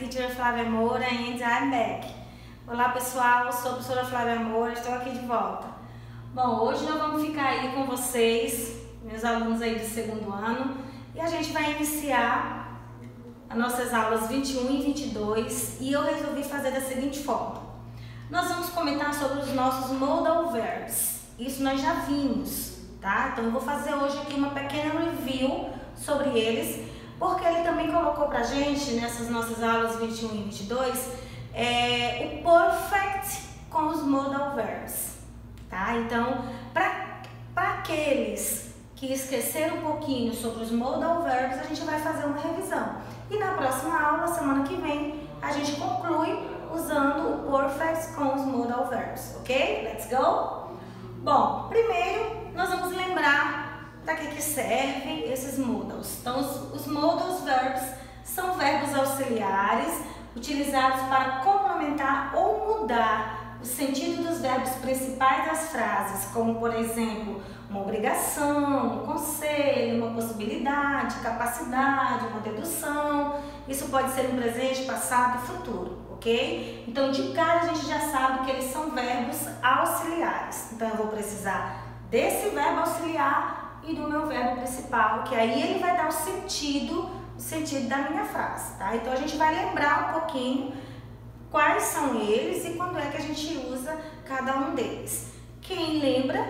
teacher Flávia Moura and I'm back. Olá pessoal, eu sou a professora Flávia Moura, estou aqui de volta. Bom, hoje nós vamos ficar aí com vocês, meus alunos aí do segundo ano, e a gente vai iniciar as nossas aulas 21 e 22 e eu resolvi fazer da seguinte forma. Nós vamos comentar sobre os nossos modal verbs, isso nós já vimos, tá? Então eu vou fazer hoje aqui uma pequena review sobre eles, porque ele também colocou pra gente, nessas nossas aulas 21 e 22, o perfect com os modal verbs, tá? Então, para aqueles que esqueceram um pouquinho sobre os modal verbs, a gente vai fazer uma revisão. E na próxima aula, semana que vem, a gente conclui usando o perfect com os modal verbs, ok? Let's go? Bom, primeiro nós vamos lembrar para que servem esses modals. Então, os modal verbs são verbos auxiliares utilizados para complementar ou mudar o sentido dos verbos principais das frases, como, por exemplo, uma obrigação, um conselho, uma possibilidade, capacidade, uma dedução. Isso pode ser no presente, passado e futuro, ok? Então, de cara, a gente já sabe que eles são verbos auxiliares. Então, eu vou precisar desse verbo auxiliar e do meu verbo principal, que aí ele vai dar o sentido da minha frase, tá? Então a gente vai lembrar um pouquinho quais são eles e quando é que a gente usa cada um deles. Quem lembra,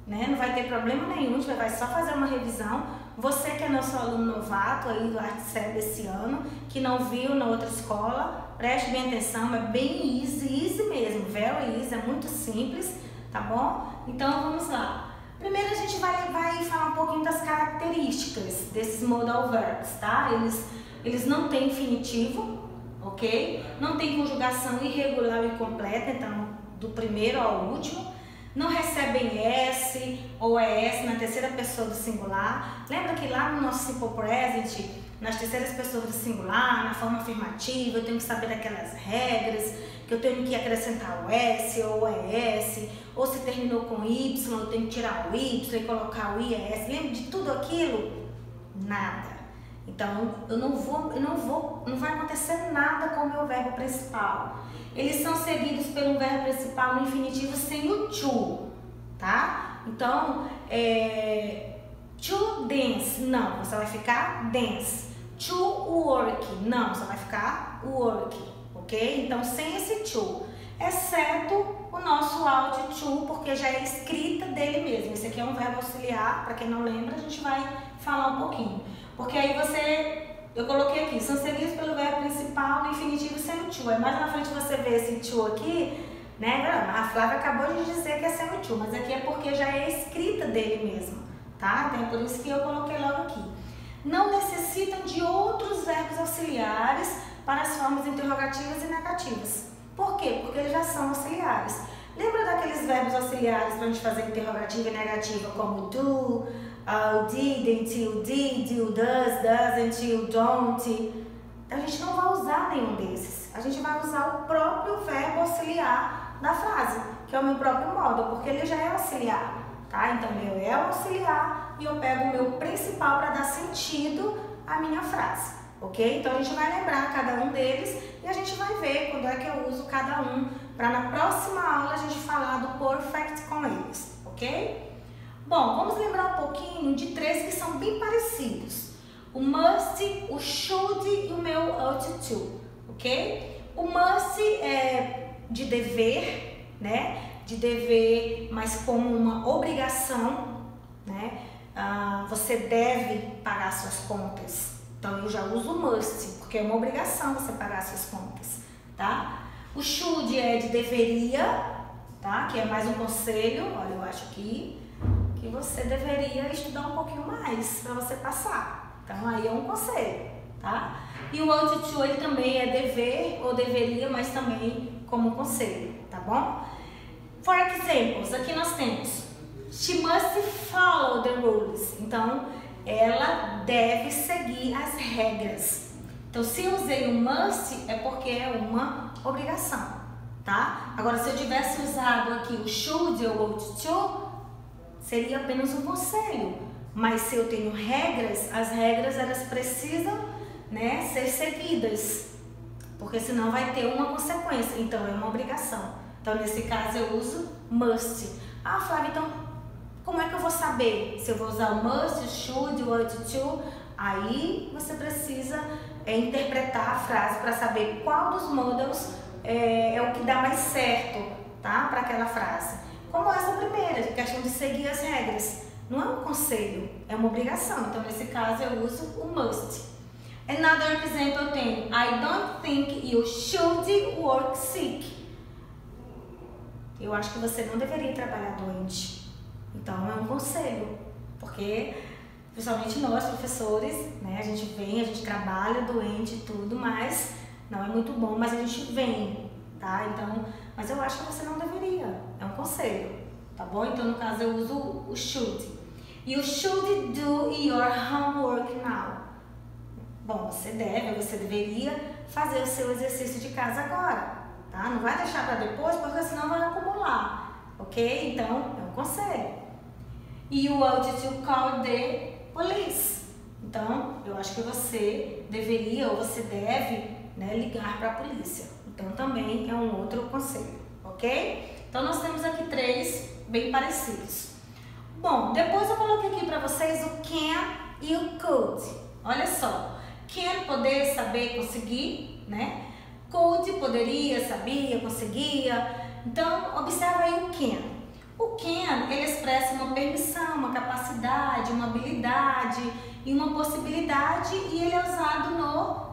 né, não vai ter problema nenhum, a gente vai só fazer uma revisão. Você que é nosso aluno novato aí do ArtSeb esse ano, que não viu na outra escola, preste bem atenção, é bem easy mesmo, very easy, é muito simples, tá bom? Então vamos lá. Primeiro a gente vai falar um pouquinho das características desses modal verbs, tá? Eles não têm infinitivo, ok? Não tem conjugação irregular e completa, então do primeiro ao último. Não recebem S ou ES na terceira pessoa do singular. Lembra que lá no nosso simple present, nas terceiras pessoas do singular, na forma afirmativa, eu tenho que saber daquelas regras, que eu tenho que acrescentar o S ou o ES, ou se terminou com Y, eu tenho que tirar o Y e colocar o IES. Lembra de tudo aquilo? Nada. Então, não vai acontecer nada com o meu verbo principal. Eles são seguidos pelo verbo principal no infinitivo sem o to, tá? Então, to dance, não, você vai ficar dance. To work, não, você vai ficar work, ok? Então, sem esse to, exceto o nosso out to, porque já é escrita dele mesmo. Esse aqui é um verbo auxiliar, para quem não lembra, a gente vai falar um pouquinho. Porque aí eu coloquei aqui, são seguidos pelo verbo principal no infinitivo sem o to. Aí mais na frente você vê esse to aqui, né? A Flávia acabou de dizer que é sem o to, mas aqui é porque já é escrita dele mesmo, tá? Então é por isso que eu coloquei logo aqui. Não necessitam de outros verbos auxiliares para as formas interrogativas e negativas. Por quê? Porque eles já são auxiliares. Lembra daqueles verbos auxiliares para a gente fazer interrogativa e negativa, como do, didn't, you did, you does, doesn't, you don't? A gente não vai usar nenhum desses. A gente vai usar o próprio verbo auxiliar da frase, que é o meu próprio modo, porque ele já é auxiliar, tá? Então, meu é o auxiliar e eu pego o meu principal para dar sentido à minha frase, ok? Então, a gente vai lembrar cada um deles e a gente vai ver quando é que eu uso cada um, para na próxima aula a gente falar do perfect com eles, ok? Bom, vamos lembrar um pouquinho de três que são bem parecidos. O must, o should e o meu ought to, ok? O must é de dever, né? De dever, mas como uma obrigação, né? Você deve pagar suas contas. Então, eu já uso o must, porque é uma obrigação você pagar suas contas, tá? O should é de deveria, tá? Que é mais um conselho. Olha, eu acho que você deveria estudar um pouquinho mais para você passar. Então, aí é um conselho, tá? E o ought to, ele também é dever ou deveria, mas também como conselho, tá bom? For examples, aqui nós temos she must follow the rules. Então, ela deve seguir as regras. Então, se eu usei o must, é porque é uma obrigação, tá? Agora, se eu tivesse usado aqui o should ou ought to, seria apenas um conselho. Mas se eu tenho regras, as regras elas precisam, né, ser seguidas. porque senão vai ter uma consequência, então é uma obrigação. Então, nesse caso, eu uso must. Ah, Flávia, então, como é que eu vou saber se eu vou usar o must, o should, o ought to? Aí, você precisa interpretar a frase para saber qual dos models é o que dá mais certo, tá? Para aquela frase. Como essa primeira, questão de seguir as regras. Não é um conselho, é uma obrigação. Então, nesse caso, eu uso o must. Another example tem, I don't think you should work sick. Eu acho que você não deveria trabalhar doente. Então, é um conselho. Porque, principalmente nós, professores, né? A gente vem, a gente trabalha doente e tudo, mas não é muito bom, mas a gente vem, tá? Então, mas eu acho que você não deveria. É um conselho, tá bom? Então, no caso, eu uso o should. You should do your homework now. Bom, você deveria fazer o seu exercício de casa agora, tá? Não vai deixar para depois, porque senão vai acumular, ok? Então, é um conselho. You ought to call the police. Então, eu acho que você deveria ou você deve, né, ligar para a polícia. Então, também é um outro conselho, ok? Então, nós temos aqui 3 bem parecidos. Bom, depois eu coloquei aqui para vocês o can e o could. Olha só. Can, poder, saber, conseguir, né? Could, poderia, sabia, conseguia. Então, observa aí o can. O can, ele expressa uma permissão, uma capacidade, uma habilidade e uma possibilidade e ele é usado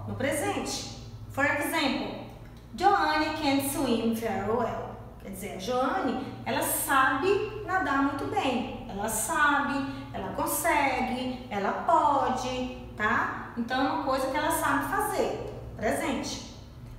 no presente. For example, Joanne can swim very well. Quer dizer, a Joanne, ela sabe nadar muito bem. Ela sabe, ela consegue, ela pode, tá? Então, é uma coisa que ela sabe fazer, presente.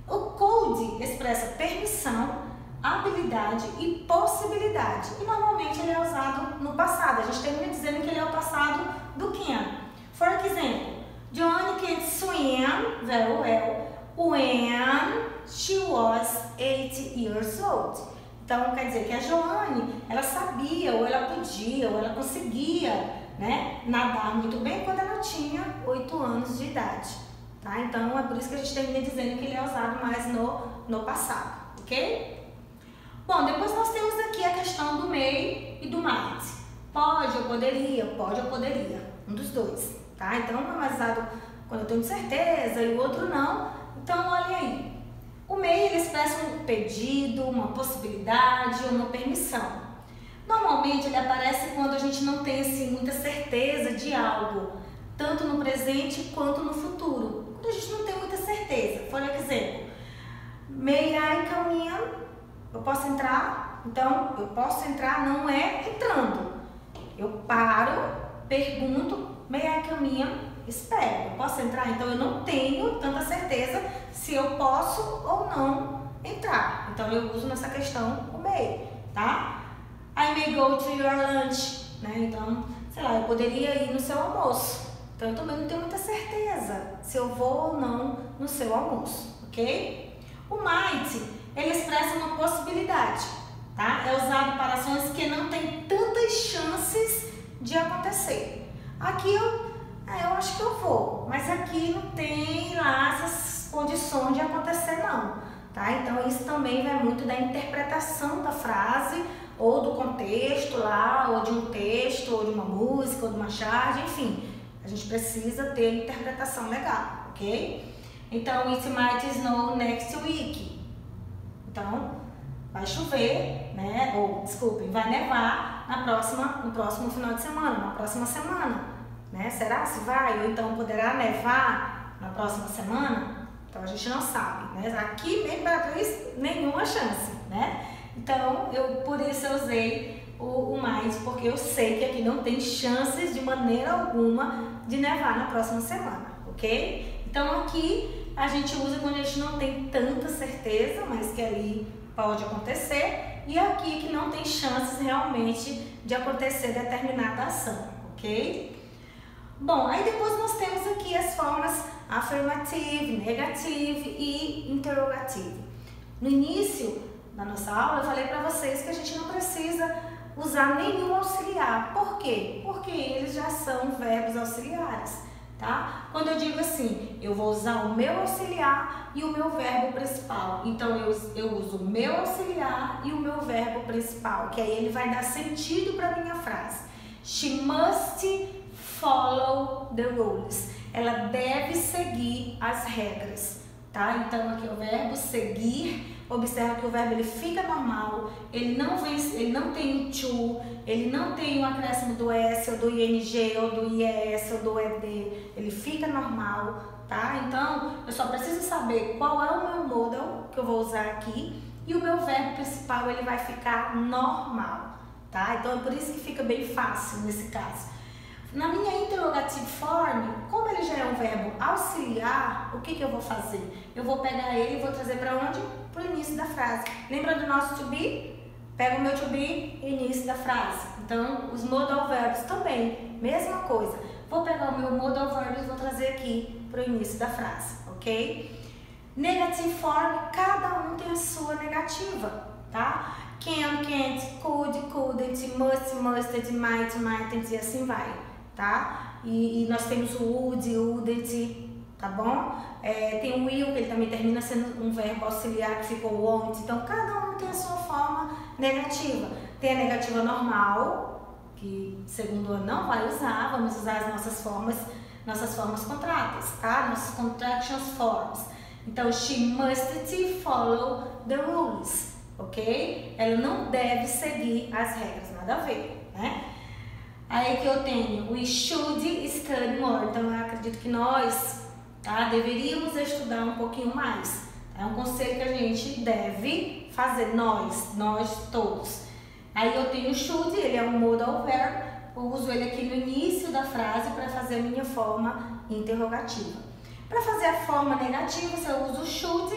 O could expressa permissão, habilidade e possibilidade. E, normalmente, ele é usado no passado. A gente termina dizendo que ele é o passado do can. For example, Joanne can swim very well when she was 8 years old. Então, quer dizer que a Joanne, ela sabia, ou ela podia, ou ela conseguia, né, nadar muito bem quando ela tinha 8 anos de idade, tá? Então, é por isso que a gente termina dizendo que ele é usado mais no passado, ok? Bom, depois nós temos aqui a questão do may e do might. Pode ou poderia, um dos dois, tá? Então, um é mais usado quando eu tenho certeza e o outro não. Então, olha aí. O may, ele expressa um pedido, uma possibilidade, uma permissão. Normalmente, ele aparece quando a gente não tem assim, muita certeza de algo, tanto no presente quanto no futuro. Quando a gente não tem muita certeza. Por exemplo, may I come in? Eu posso entrar? Então, eu posso entrar não é entrando. Eu paro, pergunto, may I come in? Espero, eu posso entrar? Então, eu não tenho tanta certeza se eu posso ou não entrar. Então, eu uso nessa questão o may, tá? I may go to your lunch, né? Então, sei lá, eu poderia ir no seu almoço. Então, eu também não tenho muita certeza se eu vou ou não no seu almoço, ok? O might, ele expressa uma possibilidade, tá? É usado para ações que não têm tantas chances de acontecer. Aqui eu acho que eu vou, mas aqui não tem lá essas condições de acontecer não, tá? Então, isso também vai muito da interpretação da frase, ou do contexto lá, ou de um texto, ou de uma música, ou de uma charge, enfim. A gente precisa ter interpretação legal, ok? Então, it might snow next week. Então, vai chover, né? Ou, desculpem, vai nevar no próximo final de semana, na próxima semana, né? Será se vai? Ou então poderá nevar na próxima semana? Então, a gente não sabe, né? Aqui, bem para isso, nenhuma chance, né? Então, por isso eu usei o might, porque eu sei que aqui não tem chances de maneira alguma de nevar na próxima semana, ok? Então, aqui a gente usa quando a gente não tem tanta certeza, mas que ali pode acontecer, e aqui que não tem chances realmente de acontecer determinada ação, ok? Bom, aí depois nós temos aqui as formas affirmative, negative e interrogative. No início na nossa aula, eu falei para vocês que a gente não precisa usar nenhum auxiliar. Por quê? Porque eles já são verbos auxiliares, tá? Quando eu digo assim, eu vou usar o meu auxiliar e o meu verbo principal. Então, eu uso o meu auxiliar e o meu verbo principal, que aí ele vai dar sentido para minha frase. She must follow the rules. Ela deve seguir as regras, tá? Então, aqui o verbo seguir. Observa que o verbo ele fica normal, ele não tem o to, ele não tem o acréscimo do S ou do ING ou do IES ou do ED, ele fica normal, tá? Então, eu só preciso saber qual é o meu modal que eu vou usar aqui e o meu verbo principal ele vai ficar normal, tá? Então, é por isso que fica bem fácil nesse caso. Na minha interrogative form, como ele já é um verbo auxiliar, o que eu vou fazer? Eu vou pegar ele e vou trazer para onde? Para o início da frase. Lembra do nosso to be? Pega o meu to be e início da frase. Então, os modal verbs também, mesma coisa. Vou pegar o meu modal verb e vou trazer aqui para o início da frase, ok? Negative form, cada um tem a sua negativa, tá? Can, can't, could, couldn't, must, mustn't, might, mightn't e assim vai, tá? E nós temos o would, wouldn't, tá bom? Tem o will, que ele também termina sendo um verbo auxiliar que ficou won't. Então, cada um tem a sua forma negativa. Tem a negativa normal, que segundo ano não vai usar, vamos usar as nossas formas contratas, tá? Nossas contractions forms. Então, she must follow the rules, ok? Ela não deve seguir as regras, nada a ver, né? Aí que eu tenho, we should study more. Então, eu acredito que nós, tá, deveríamos estudar um pouquinho mais. É um conselho que a gente deve fazer, nós todos. Aí eu tenho should, ele é um modal verb, eu uso ele aqui no início da frase para fazer a minha forma interrogativa. Para fazer a forma negativa, você usa o should,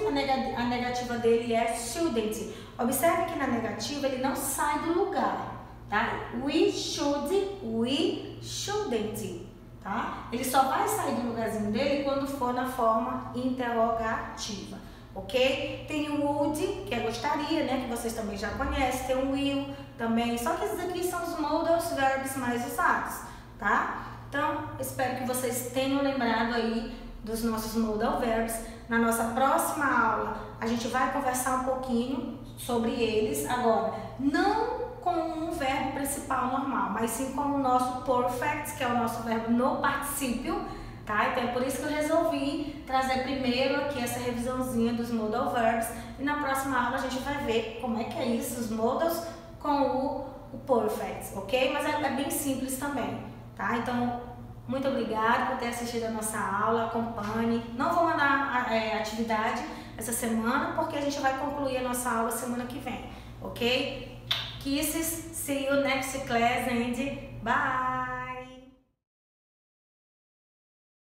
a negativa dele é shouldn't. Observe que na negativa ele não sai do lugar, tá? We should, we shouldn't, tá? Ele só vai sair do lugarzinho dele quando for na forma interrogativa, ok? Tem o would, que é gostaria, né? Que vocês também já conhecem. Tem o will também, só que esses aqui são os modal verbs mais usados, tá? Então, espero que vocês tenham lembrado aí dos nossos modal verbs. Na nossa próxima aula, a gente vai conversar um pouquinho sobre eles. Agora, não com um verbo principal normal, mas sim com o nosso perfect, que é o nosso verbo no particípio, tá? Então, é por isso que eu resolvi trazer primeiro aqui essa revisãozinha dos modal verbs. E na próxima aula, a gente vai ver como é que é isso, os modals com o perfect, ok? Mas é bem simples também, tá? Então, muito obrigada por ter assistido a nossa aula, acompanhe. Não vou mandar atividade essa semana, porque a gente vai concluir a nossa aula semana que vem, ok? Kisses, see you next class and bye!